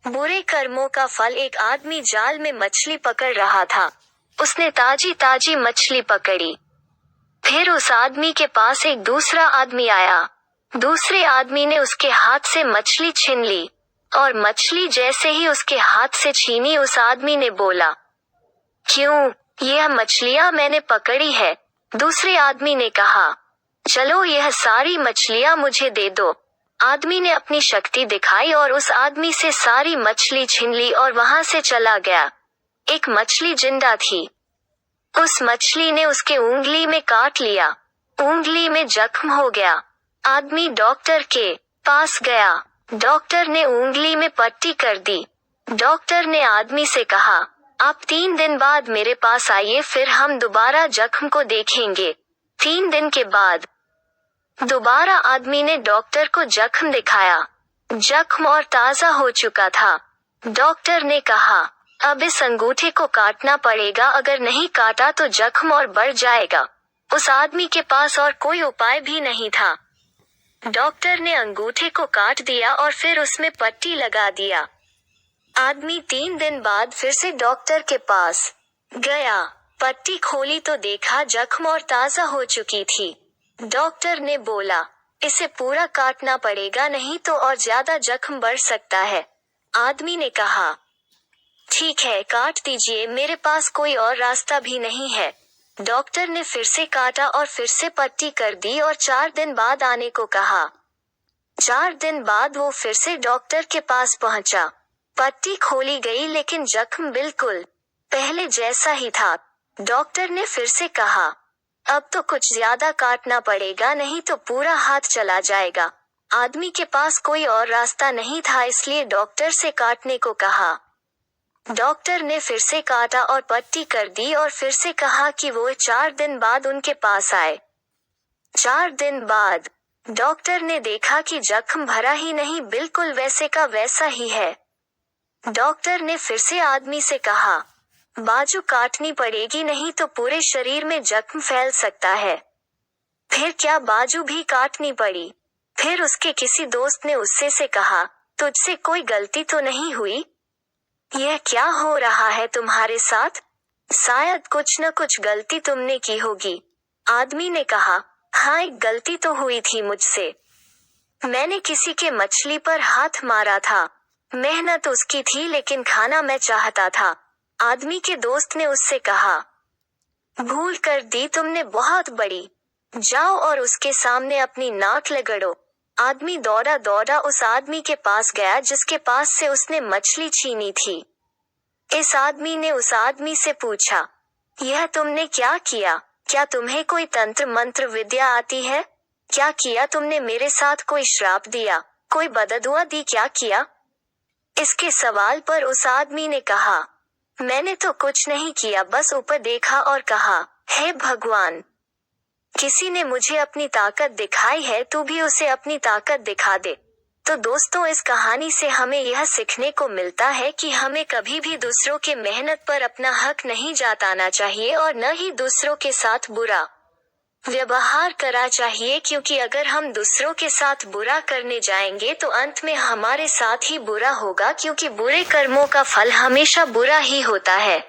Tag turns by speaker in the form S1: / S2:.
S1: बुरे कर्मों का फल। एक आदमी जाल में मछली पकड़ रहा था। उसने ताजी ताजी मछली पकड़ी। फिर उस आदमी के पास एक दूसरा आदमी आया। दूसरे आदमी ने उसके हाथ से मछली छीन ली, और मछली जैसे ही उसके हाथ से छीनी, उस आदमी ने बोला, क्यों, यह मछलियां मैंने पकड़ी है। दूसरे आदमी ने कहा, चलो यह सारी मछलियां मुझे दे दो। आदमी ने अपनी शक्ति दिखाई और उस आदमी से सारी मछली छीन ली और वहां से चला गया। एक मछली जिंदा थी। उस मछली ने उसके उंगली में काट लिया। उंगली में जख्म हो गया। आदमी डॉक्टर के पास गया। डॉक्टर ने उंगली में पट्टी कर दी। डॉक्टर ने आदमी से कहा, आप 3 दिन बाद मेरे पास आइए, फिर हम दोबारा जख्म को देखेंगे। 3 दिन के बाद दोबारा आदमी ने डॉक्टर को जख्म दिखाया। जख्म और ताजा हो चुका था। डॉक्टर ने कहा, अब इस अंगूठे को काटना पड़ेगा, अगर नहीं काटा तो जख्म और बढ़ जाएगा। उस आदमी के पास और कोई उपाय भी नहीं था। डॉक्टर ने अंगूठे को काट दिया और फिर उसमें पट्टी लगा दिया। आदमी 3 दिन बाद फिर से डॉक्टर के पास गया। पट्टी खोली तो देखा जख्म और ताजा हो चुकी थी। डॉक्टर ने बोला, इसे पूरा काटना पड़ेगा, नहीं तो और ज्यादा जख्म बढ़ सकता है। आदमी ने कहा, ठीक है, काट दीजिए, मेरे पास कोई और रास्ता भी नहीं है। डॉक्टर ने फिर से काटा और फिर से पट्टी कर दी और 4 दिन बाद आने को कहा। 4 दिन बाद वो फिर से डॉक्टर के पास पहुंचा। पट्टी खोली गई लेकिन जख्म बिल्कुल पहले जैसा ही था। डॉक्टर ने फिर से कहा, अब तो कुछ ज्यादा काटना पड़ेगा, नहीं तो पूरा हाथ चला जाएगा। आदमी के पास कोई और रास्ता नहीं था, इसलिए डॉक्टर से काटने को कहा। डॉक्टर ने फिर से काटा और पट्टी कर दी और फिर से कहा कि वो 4 दिन बाद उनके पास आए। 4 दिन बाद डॉक्टर ने देखा कि जख्म भरा ही नहीं, बिल्कुल वैसे का वैसा ही है। डॉक्टर ने फिर से आदमी से कहा, बाजू काटनी पड़ेगी, नहीं तो पूरे शरीर में जख्म फैल सकता है। फिर क्या बाजू भी काटनी पड़ी। फिर उसके किसी दोस्त ने उससे से कहा, तुझसे कोई गलती तो नहीं हुई? यह क्या हो रहा है तुम्हारे साथ? शायद कुछ न कुछ गलती तुमने की होगी। आदमी ने कहा, हाँ, एक गलती तो हुई थी मुझसे। मैंने किसी के मछली पर हाथ मारा था। मेहनत उसकी थी लेकिन खाना मैं चाहता था। आदमी के दोस्त ने उससे कहा, भूल कर दी तुमने बहुत बड़ी। जाओ और उसके सामने अपनी नाक रगड़ो। आदमी दौड़ा दौड़ा उस आदमी के पास गया जिसके पास से उसने मछली छीनी थी। इस आदमी ने उस आदमी से पूछा, यह तुमने क्या किया? क्या तुम्हें कोई तंत्र मंत्र विद्या आती है? क्या किया तुमने? मेरे साथ कोई श्राप दिया, कोई बददुआ दी, क्या किया? इसके सवाल पर उस आदमी ने कहा, मैंने तो कुछ नहीं किया, बस ऊपर देखा और कहा, हे भगवान, किसी ने मुझे अपनी ताकत दिखाई है, तू भी उसे अपनी ताकत दिखा दे। तो दोस्तों, इस कहानी से हमें यह सीखने को मिलता है कि हमें कभी भी दूसरों के मेहनत पर अपना हक नहीं जताना चाहिए और न ही दूसरों के साथ बुरा व्यवहार करा चाहिए, क्योंकि अगर हम दूसरों के साथ बुरा करने जाएंगे तो अंत में हमारे साथ ही बुरा होगा, क्योंकि बुरे कर्मों का फल हमेशा बुरा ही होता है।